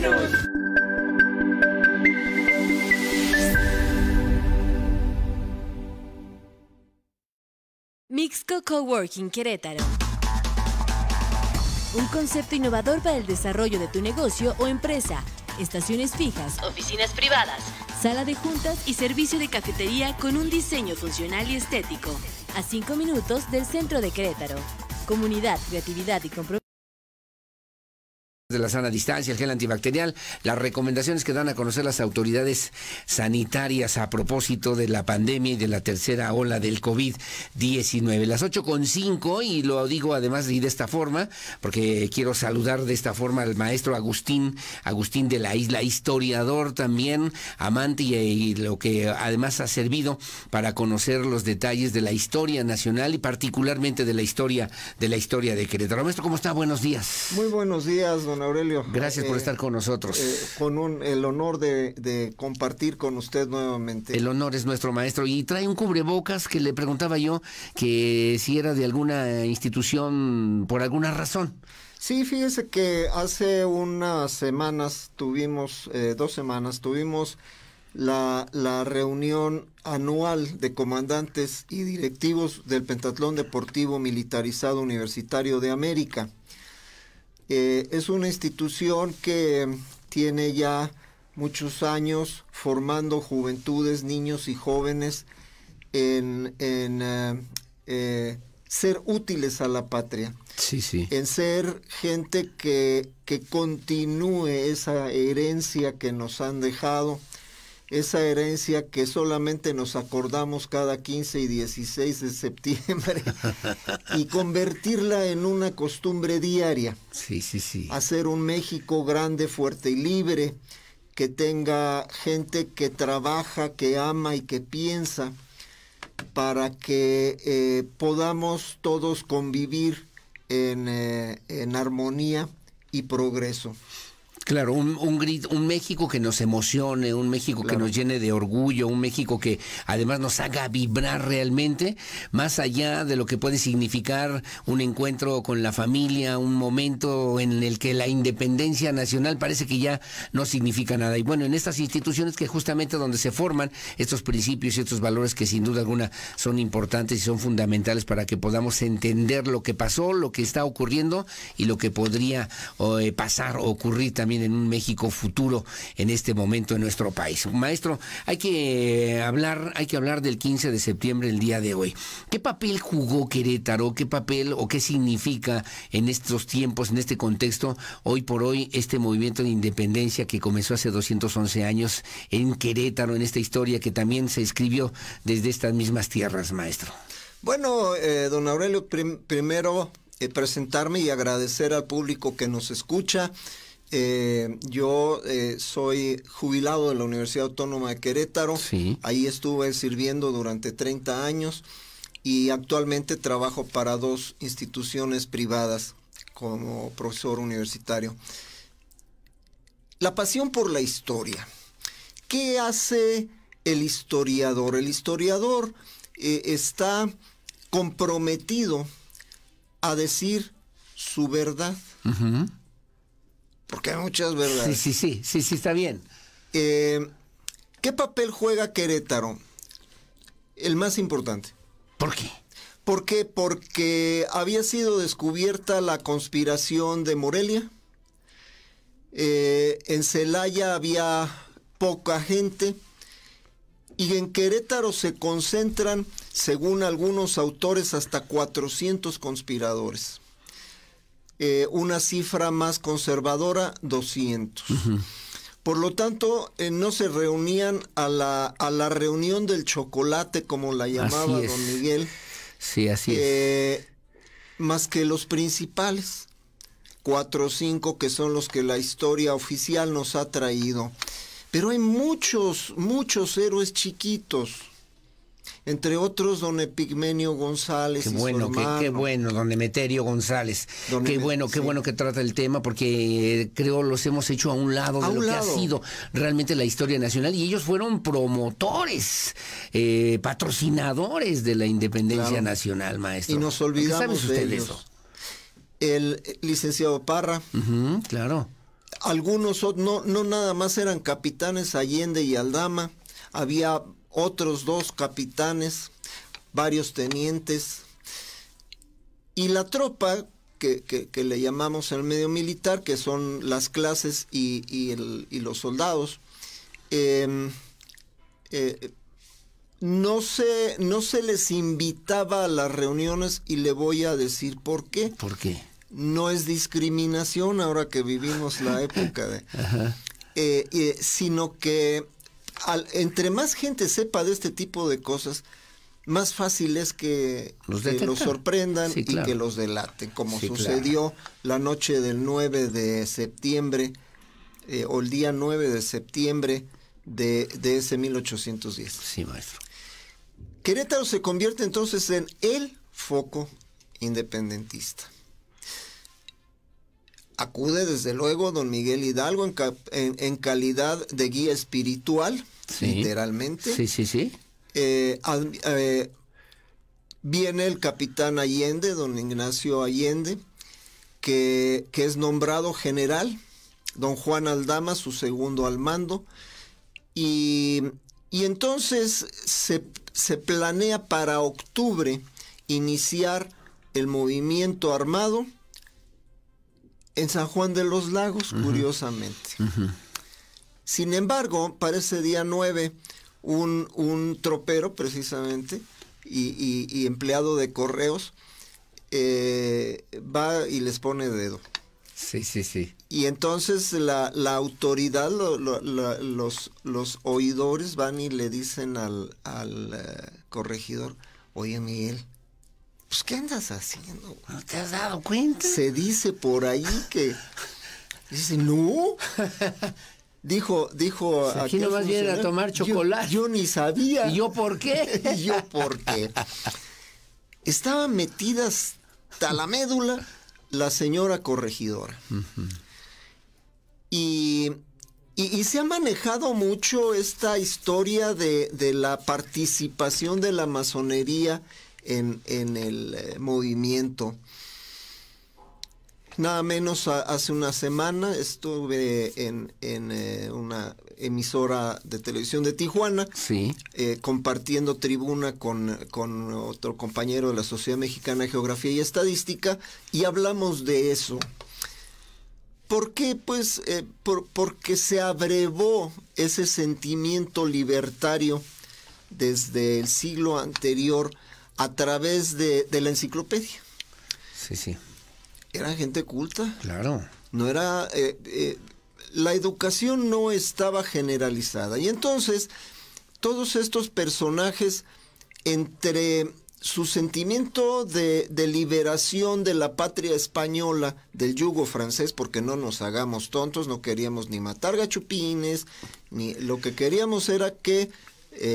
menos. Mixco Coworking Querétaro. Un concepto innovador para el desarrollo de tu negocio o empresa. Estaciones fijas, oficinas privadas, sala de juntas y servicio de cafetería con un diseño funcional y estético. A 5 minutos del centro de Querétaro. Comunidad, creatividad y compromiso. De la sana distancia, el gel antibacterial, las recomendaciones que dan a conocer las autoridades sanitarias a propósito de la pandemia y de la tercera ola del COVID-19. Las 8:05, y lo digo además de esta forma, porque quiero saludar de esta forma al maestro Agustín de la Isla, historiador también, amante y lo que además ha servido para conocer los detalles de la historia nacional y particularmente de la historia de Querétaro. Maestro, ¿cómo está? Buenos días. Muy buenos días, don Aurelio. Gracias por estar con nosotros. Con el honor de compartir con usted nuevamente. El honor es nuestro, maestro. Y trae un cubrebocas que le preguntaba yo que si era de alguna institución por alguna razón. Sí, fíjese que hace unas semanas tuvimos, 2 semanas, tuvimos la reunión anual de comandantes y directivos del Pentatlón Deportivo Militarizado Universitario de América. Es una institución que tiene ya muchos años formando juventudes, niños y jóvenes en ser útiles a la patria. Sí, sí. En ser gente que continúe esa herencia que nos han dejado, esa herencia que solamente nos acordamos cada 15 y 16 de septiembre, y convertirla en una costumbre diaria. Sí, sí, sí. Hacer un México grande, fuerte y libre, que tenga gente que trabaja, que ama y que piensa, para que podamos todos convivir en armonía y progreso. Claro, un México que nos emocione, un México que nos llene de orgullo, un México que además nos haga vibrar realmente, más allá de lo que puede significar un encuentro con la familia, un momento en el que la independencia nacional parece que ya no significa nada. Y bueno, en estas instituciones que justamente donde se forman estos principios y estos valores que sin duda alguna son importantes y son fundamentales para que podamos entender lo que pasó, lo que está ocurriendo y lo que podría pasar o ocurrir también en un México futuro en este momento en nuestro país. Maestro, hay que hablar del 15 de septiembre, el día de hoy. ¿Qué papel jugó Querétaro? ¿Qué papel o qué significa en estos tiempos, en este contexto, hoy por hoy, este movimiento de independencia que comenzó hace 211 años en Querétaro, en esta historia que también se escribió desde estas mismas tierras, maestro? Bueno, don Aurelio, primero presentarme y agradecer al público que nos escucha. Yo soy jubilado de la Universidad Autónoma de Querétaro. Sí. Ahí estuve sirviendo durante 30 años y actualmente trabajo para 2 instituciones privadas como profesor universitario. La pasión por la historia. ¿Qué hace el historiador? El historiador está comprometido a decir su verdad. Uh-huh. Porque hay muchas verdades. Sí, está bien. ¿Qué papel juega Querétaro? El más importante. ¿Por qué? ¿Por qué? Porque había sido descubierta la conspiración de Morelia. En Celaya había poca gente. Y en Querétaro se concentran, según algunos autores, hasta 400 conspiradores. Una cifra más conservadora, 200. Uh-huh. Por lo tanto, no se reunían a la reunión del chocolate, como la llamaba don Miguel. Sí, así es. Más que los principales, 4 o 5, que son los que la historia oficial nos ha traído. Pero hay muchos héroes chiquitos. Entre otros, don Epigmenio González. Qué bueno, don Emeterio González. Qué bueno que trata el tema, porque creo los hemos hecho a un lado de lo que ha sido realmente la historia nacional, y ellos fueron promotores, patrocinadores de la independencia nacional, maestro. Y nos olvidamos ¿Sabe usted de ellos? Eso. El licenciado Parra. Claro. algunos, no nada más eran capitanes Allende y Aldama, había otros 2 capitanes, varios tenientes, y la tropa que le llamamos en el medio militar, que son las clases y los soldados, no se les invitaba a las reuniones, y le voy a decir por qué. ¿Por qué? No es discriminación ahora que vivimos la época sino que entre más gente sepa de este tipo de cosas, más fácil es que los sorprendan, sí, claro, y que los delaten, como sí, sucedió, claro, la noche del 9 de septiembre, o el día 9 de septiembre de ese 1810. Sí, maestro. Querétaro se convierte entonces en el foco independentista. Acude desde luego don Miguel Hidalgo en calidad de guía espiritual, sí, literalmente. Sí, sí, sí. Viene el capitán Allende, don Ignacio Allende, que es nombrado general, don Juan Aldama, su segundo al mando, y entonces se planea para octubre iniciar el movimiento armado en San Juan de los Lagos, curiosamente. Sin embargo, para ese día 9, un tropero, precisamente, y empleado de correos, va y les pone dedo. Sí, sí, sí. Y entonces la autoridad, los oidores van y le dicen al corregidor: oye, Miguel, pues, ¿qué andas haciendo? ¿No te has dado cuenta? Se dice por ahí que... Dice, no. Dijo pues aquí nomás vienen a tomar chocolate. Yo ni sabía. ¿Y yo por qué? ¿Y yo por qué? Estaba metida hasta la médula la señora corregidora. Y se ha manejado mucho esta historia de la participación de la masonería en el movimiento. Nada menos hace una semana estuve en una emisora de televisión de Tijuana, sí, compartiendo tribuna con otro compañero de la Sociedad Mexicana de Geografía y Estadística, y hablamos de eso. ¿Por qué? Pues porque se abrevó ese sentimiento libertario desde el siglo anterior a través de la enciclopedia. Sí, sí. Era gente culta. Claro. No era... la educación no estaba generalizada. Y entonces, todos estos personajes, entre su sentimiento de liberación de la patria española del yugo francés, porque no nos hagamos tontos, no queríamos ni matar gachupines, ni lo que queríamos era que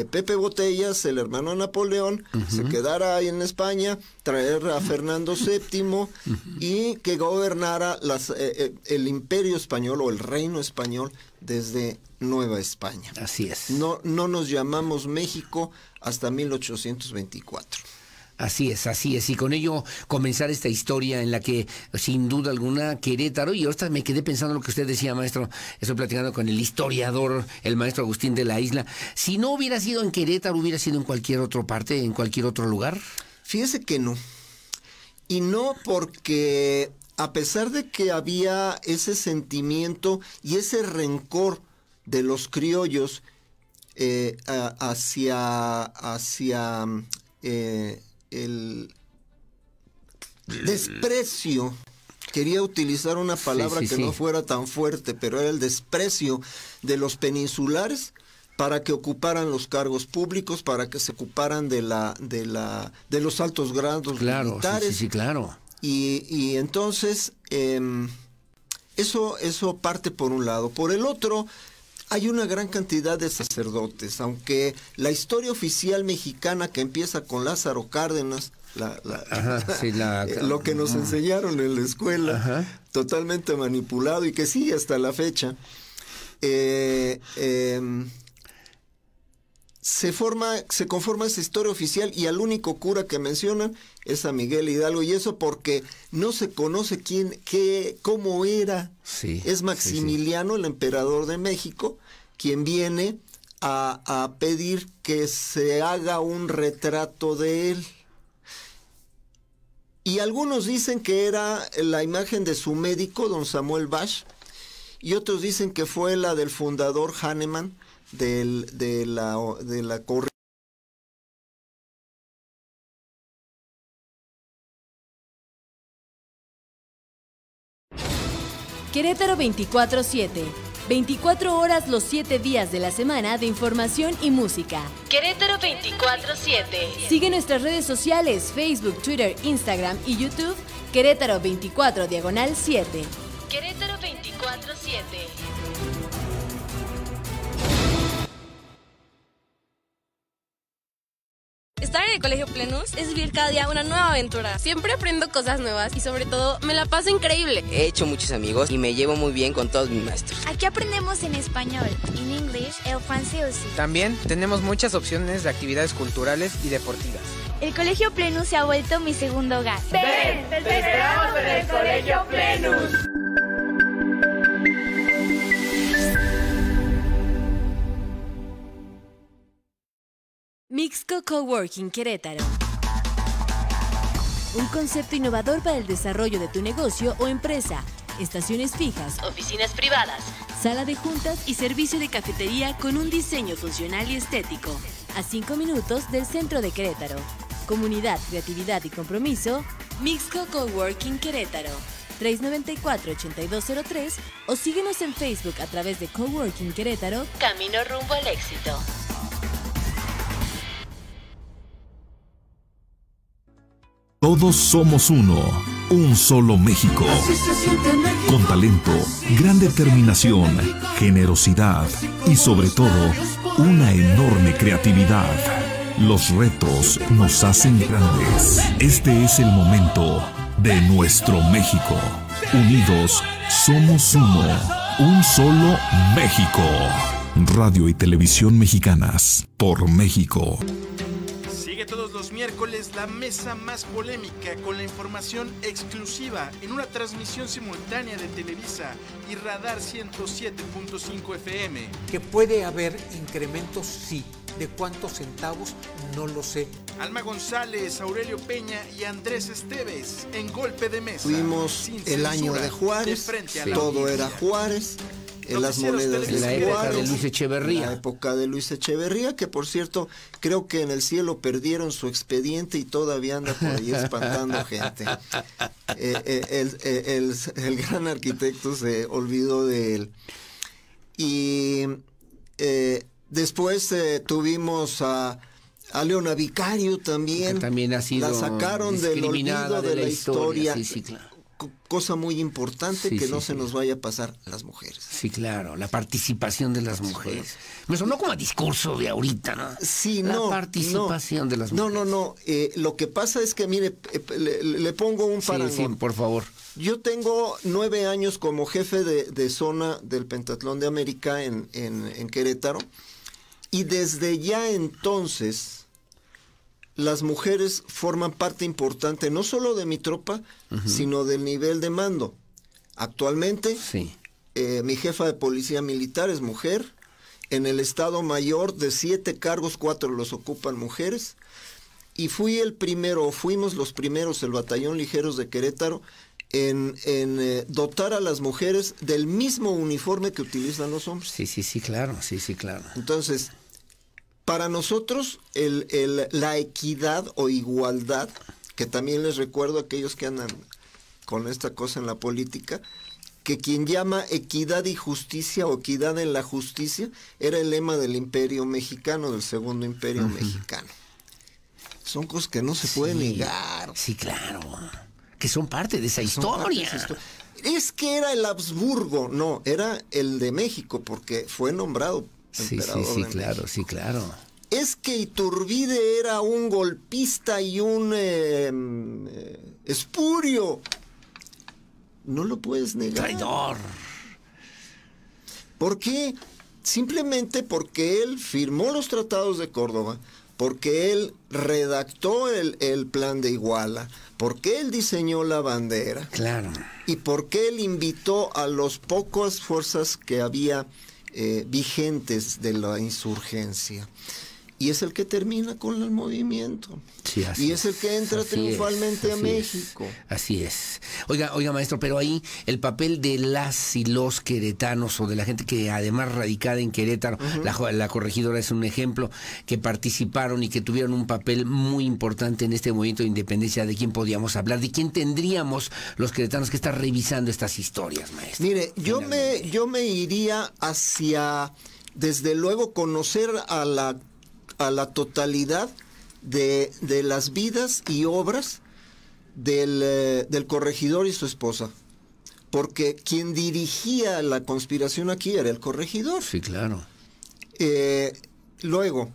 Pepe Botellas, el hermano de Napoleón, se quedara ahí en España, traer a Fernando VII y que gobernara el imperio español o el reino español desde Nueva España. Así es. No nos llamamos México hasta 1824. Así es, y con ello comenzar esta historia en la que, sin duda alguna, Querétaro, y ahorita me quedé pensando en lo que usted decía, maestro, estoy platicando con el historiador, el maestro Agustín de la Isla, si no hubiera sido en Querétaro, ¿hubiera sido en cualquier otra parte, en cualquier otro lugar? Fíjese que no, y no porque a pesar de que había ese sentimiento y ese rencor de los criollos hacia el desprecio, quería utilizar una palabra que no fuera tan fuerte, pero era el desprecio de los peninsulares para que ocuparan los cargos públicos, para que se ocuparan de los altos grados militares. Sí, claro. Y entonces eso parte por un lado. Por el otro, hay una gran cantidad de sacerdotes, aunque la historia oficial mexicana, que empieza con Lázaro Cárdenas, lo que nos enseñaron en la escuela, totalmente manipulado y que sigue se conforma esa historia oficial y al único cura que mencionan es a Miguel Hidalgo, y eso porque no se conoce cómo era. Sí, es Maximiliano, el emperador de México, quien viene a pedir que se haga un retrato de él. Y algunos dicen que era la imagen de su médico, don Samuel Bach, y otros dicen que fue la del fundador Hahnemann de la corriente. Querétaro 24/7. 24 horas los 7 días de la semana de información y música. Querétaro 24/7. Sigue nuestras redes sociales, Facebook, Twitter, Instagram y YouTube. Querétaro 24/7. Querétaro 24/7. Estar en el Colegio Plenus es vivir cada día una nueva aventura. Siempre aprendo cosas nuevas y sobre todo me la paso increíble. He hecho muchos amigos y me llevo muy bien con todos mis maestros. Aquí aprendemos en español, en inglés, el francés. También tenemos muchas opciones de actividades culturales y deportivas. El Colegio Plenus se ha vuelto mi segundo hogar. ¡Ven! ¡Te esperamos en el Colegio Plenus! Mixco Coworking Querétaro. Un concepto innovador para el desarrollo de tu negocio o empresa. Estaciones fijas, oficinas privadas, sala de juntas y servicio de cafetería con un diseño funcional y estético. A 5 minutos del centro de Querétaro. Comunidad, creatividad y compromiso. Mixco Coworking Querétaro. 394-8203 o síguenos en Facebook a través de Coworking Querétaro. Camino rumbo al éxito. Todos somos uno, un solo México. Con talento, gran determinación, generosidad y sobre todo, una enorme creatividad. Los retos nos hacen grandes. Este es el momento de nuestro México. Unidos, somos uno, un solo México. Radio y Televisión Mexicanas, por México. Sigue todos los miércoles la mesa más polémica con la información exclusiva en una transmisión simultánea de Televisa y Radar 107.5 FM. Que puede haber incrementos, sí. ¿De cuántos centavos? No lo sé. Alma González, Aurelio Peña y Andrés Esteves en Golpe de Mesa. Fuimos el año de Juárez, todo era Juárez. En las monedas de la época de Luis Echeverría. La época de Luis Echeverría, que por cierto, creo que en el cielo perdieron su expediente y todavía anda por ahí espantando gente. El gran arquitecto se olvidó de él. Y después tuvimos a Leona Vicario también. Que también ha sido la sacaron del olvido de la historia. Sí, sí, claro. Cosa muy importante, que no se nos vaya a pasar a las mujeres. Sí, claro, la participación de las mujeres. Me sonó como a discurso de ahorita, ¿no? Sí, la participación de las mujeres. No. Lo que pasa es que, mire, le pongo un parangón. Sí, por favor. Yo tengo 9 años como jefe de zona del Pentatlón de América en Querétaro, y desde ya entonces las mujeres forman parte importante no solo de mi tropa, sino del nivel de mando. Actualmente, mi jefa de policía militar es mujer. En el Estado Mayor, de 7 cargos, 4 los ocupan mujeres. Y fuimos los primeros, el Batallón Ligeros de Querétaro, en dotar a las mujeres del mismo uniforme que utilizan los hombres. Sí, claro. Entonces, para nosotros, la equidad o igualdad, que también les recuerdo a aquellos que andan con esta cosa en la política, que quien llama equidad y justicia o equidad en la justicia era el lema del Imperio Mexicano, del Segundo Imperio Mexicano. Son cosas que no se pueden negar. Sí, claro. Que son parte de esa historia. Es que era el Habsburgo, no, era el de México, porque fue nombrado emperador de México. Sí, claro. Es que Iturbide era un golpista y un espurio. No lo puedes negar. Traidor. ¿Por qué? simplemente porque él firmó los tratados de Córdoba, porque él redactó el plan de Iguala, porque él diseñó la bandera. Claro. Y porque él invitó a las pocas fuerzas que había vigentes de la insurgencia. Y es el que termina con el movimiento. Sí, y es el que entra triunfalmente a México. Así es. Oiga, maestro, pero ahí el papel de las y los queretanos, o de la gente que además radicada en Querétaro, la corregidora es un ejemplo, que participaron y que tuvieron un papel muy importante en este movimiento de independencia. ¿De quién podíamos hablar? ¿De quién tendríamos los queretanos que están revisando estas historias, maestro? Mire, yo me iría hacia, desde luego, conocer a la totalidad de las vidas y obras del corregidor y su esposa, porque quien dirigía la conspiración aquí era el corregidor. Sí, claro. Luego,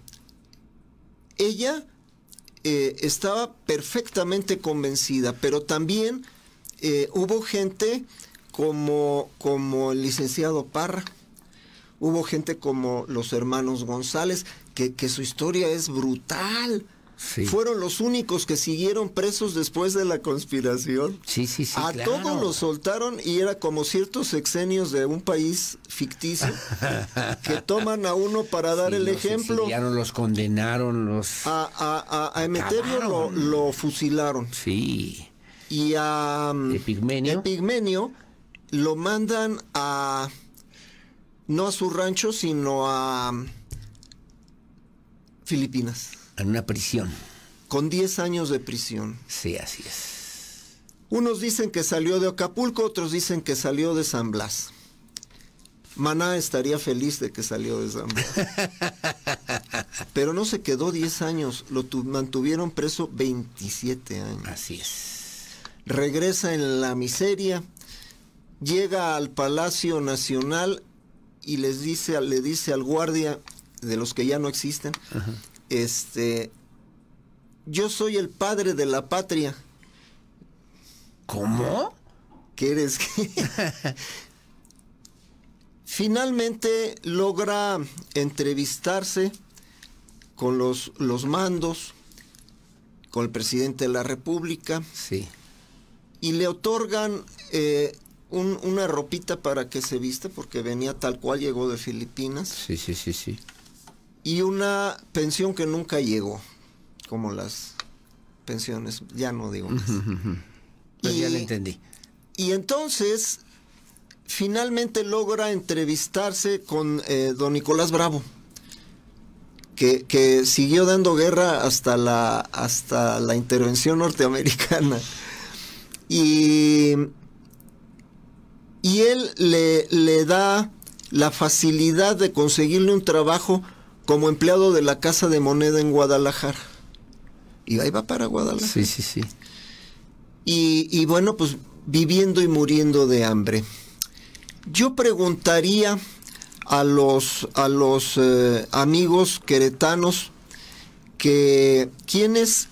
ella estaba perfectamente convencida, pero también hubo gente como el licenciado Parra, hubo gente como los hermanos González, que su historia es brutal. Sí. Fueron los únicos que siguieron presos después de la conspiración. Sí, a claro. todos los soltaron, y era como ciertos sexenios de un país ficticio que toman a uno para dar el ejemplo. Los condenaron, a Emeterio lo fusilaron. Sí. Y a Epigmenio lo mandan no a su rancho, sino a Filipinas. En una prisión. Con 10 años de prisión. Sí, así es. Unos dicen que salió de Acapulco, otros dicen que salió de San Blas. Maná estaría feliz de que salió de San Blas. Pero no se quedó 10 años, lo mantuvieron preso 27 años. Así es. Regresa en la miseria, llega al Palacio Nacional y le dice al guardia, de los que ya no existen, yo soy el padre de la patria. ¿Cómo? ¿Qué eres? Finalmente logra entrevistarse con los mandos, con el presidente de la República. Sí. Y le otorgan una ropita para que se viste, porque venía tal cual, llegó de Filipinas. Sí. Y una pensión que nunca llegó, como las pensiones, ya no digo más. Pues ya lo entendí. Y entonces, finalmente logra entrevistarse con don Nicolás Bravo, que siguió dando guerra hasta la intervención norteamericana. Y él le da la facilidad de conseguirle un trabajo como empleado de la Casa de Moneda en Guadalajara. Y ahí va para Guadalajara. Sí. Y bueno, pues viviendo y muriendo de hambre. Yo preguntaría a los amigos queretanos que quién es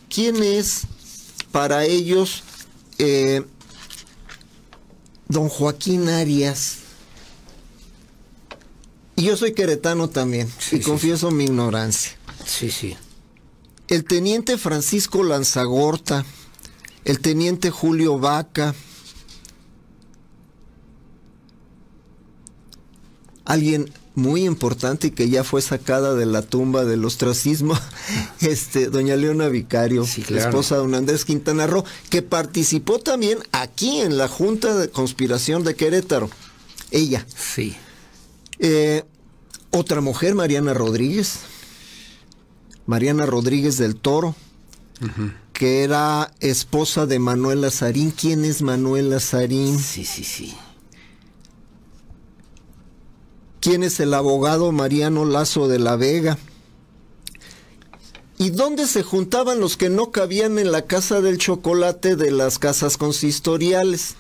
para ellos don Joaquín Arias. Y yo soy queretano también, y confieso mi ignorancia. Sí. El teniente Francisco Lanzagorta, el teniente Julio Vaca, alguien muy importante y que ya fue sacada de la tumba del ostracismo, doña Leona Vicario, esposa de don Andrés Quintana Roo, que participó también aquí en la Junta de Conspiración de Querétaro. Ella. Sí. Otra mujer, Mariana Rodríguez del Toro, que era esposa de Manuel Lazarín. ¿Quién es Manuel Lazarín? Sí. ¿Quién es el abogado Mariano Lazo de la Vega? ¿Y dónde se juntaban los que no cabían en la Casa del Chocolate de las casas consistoriales?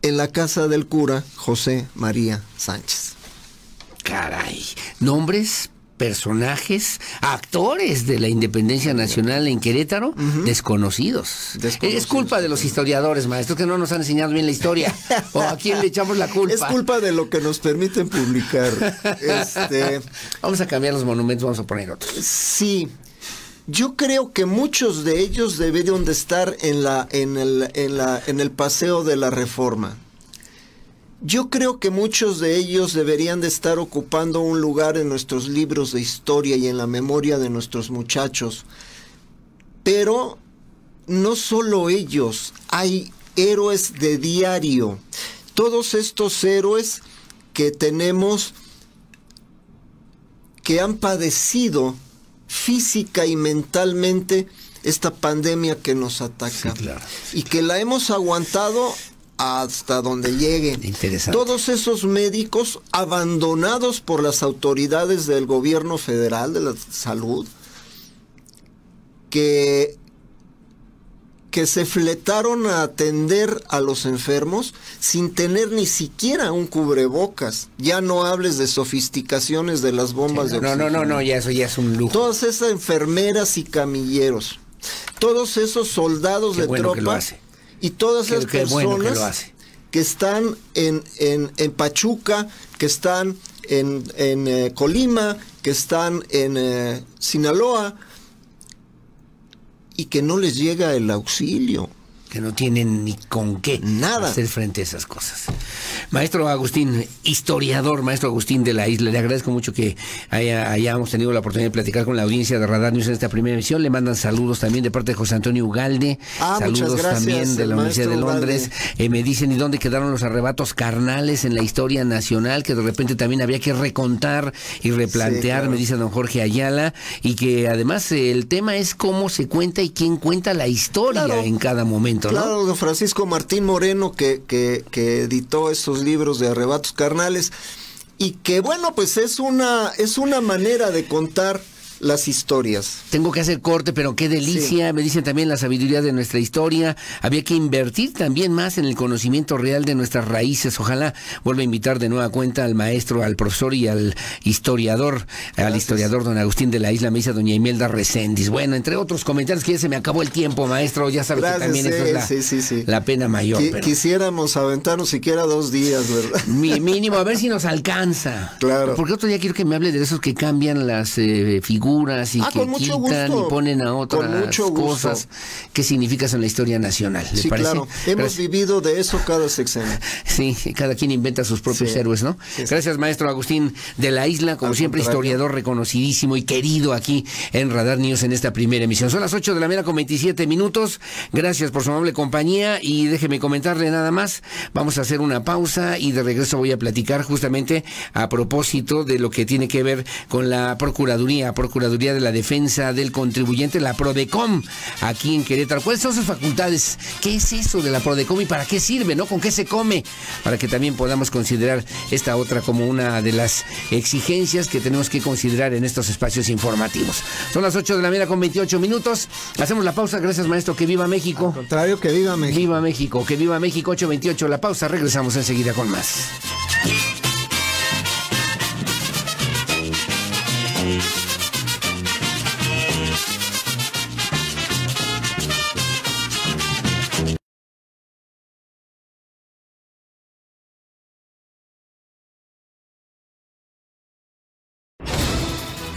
En la casa del cura José María Sánchez. Caray, nombres personajes, actores de la independencia nacional en Querétaro, desconocidos. Es culpa de los historiadores, maestros, que no nos han enseñado bien la historia. ¿O a quién le echamos la culpa? Es culpa de lo que nos permiten publicar. Vamos a cambiar los monumentos, vamos a poner otros. Sí. Yo creo que muchos de ellos deberían de estar en el Paseo de la Reforma. Yo creo que muchos de ellos deberían de estar ocupando un lugar en nuestros libros de historia y en la memoria de nuestros muchachos. Pero no solo ellos, hay héroes de diario. Todos estos héroes que tenemos, que han padecido física y mentalmente esta pandemia que nos ataca. Sí, claro. Y que la hemos aguantado hasta donde llegue. Interesante. Todos esos médicos abandonados por las autoridades del gobierno federal de la salud, que se fletaron a atender a los enfermos sin tener ni siquiera un cubrebocas. Ya no hables de sofisticaciones de las bombas de oxígeno. No, ya eso ya es un lujo. Todas esas enfermeras y camilleros, todos esos soldados de tropa y todas esas personas que están en Pachuca, que están en Colima, que están en Sinaloa, y que no les llega el auxilio. Que no tienen ni con qué hacer frente a esas cosas. Maestro Agustín, historiador, maestro Agustín de la Isla, le agradezco mucho que hayamos tenido la oportunidad de platicar con la audiencia de Radar News en esta primera emisión. Le mandan saludos también de parte de José Antonio Ugalde. Saludos también de la Universidad de Londres. Me dicen, ¿y dónde quedaron los arrebatos carnales en la historia nacional? Que de repente también había que recontar y replantear, me dice don Jorge Ayala. Y que además el tema es cómo se cuenta y quién cuenta la historia en cada momento. Claro, don Francisco Martín Moreno, que editó esos libros de arrebatos carnales, y que bueno, pues es una manera de contar las historias. Tengo que hacer corte, pero qué delicia. Sí. Me dicen también la sabiduría de nuestra historia. Había que invertir también más en el conocimiento real de nuestras raíces. Ojalá vuelva a invitar de nueva cuenta al maestro, al profesor y al historiador, don Agustín de la Isla, me dice doña Imelda Reséndiz. Bueno, entre otros comentarios, que ya se me acabó el tiempo, maestro. Ya sabe que también eso es la pena mayor. Pero quisiéramos aventarnos siquiera 2 días, ¿verdad? Mínimo, a ver si nos alcanza. Claro. Porque otro día quiero que me hable de esos que cambian las figuras y que quitan y ponen a otras cosas. ¿Qué significa eso en la historia nacional? ¿Le parece? Claro. Hemos vivido de eso cada sexenio. Sí, cada quien inventa sus propios héroes, ¿no? Sí. Gracias, maestro Agustín de la Isla, como siempre, historiador reconocidísimo y querido aquí en Radar News en esta primera emisión. Son las 8 de la mañana con 27 minutos. Gracias por su amable compañía y déjeme comentarle nada más. Vamos a hacer una pausa y de regreso voy a platicar justamente a propósito de lo que tiene que ver con la Procuraduría de la Defensa del Contribuyente, la PRODECOM, aquí en Querétaro. ¿Cuáles son sus facultades? ¿Qué es eso de la PRODECOM y para qué sirve, no? ¿Con qué se come? Para que también podamos considerar esta otra como una de las exigencias que tenemos que considerar en estos espacios informativos. Son las 8 de la mañana con 28 minutos. Hacemos la pausa. Gracias, maestro. Que viva México. Al contrario, que viva México. Viva México. Que viva México. 8:28 la pausa. Regresamos enseguida con más.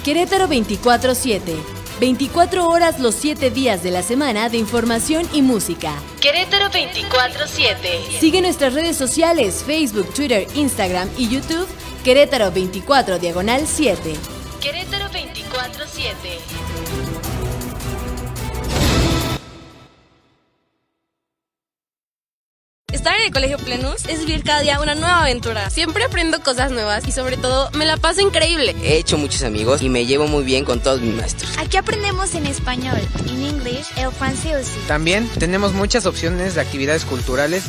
Querétaro 24/7. 24 horas los 7 días de la semana de información y música. Querétaro 24/7. Sigue nuestras redes sociales, Facebook, Twitter, Instagram y YouTube. Querétaro 24/7. Querétaro 24/7. Estar en el Colegio Plenus es vivir cada día una nueva aventura. Siempre aprendo cosas nuevas y sobre todo me la paso increíble. He hecho muchos amigos y me llevo muy bien con todos mis maestros. Aquí aprendemos en español, en inglés, el francés. También tenemos muchas opciones de actividades culturales.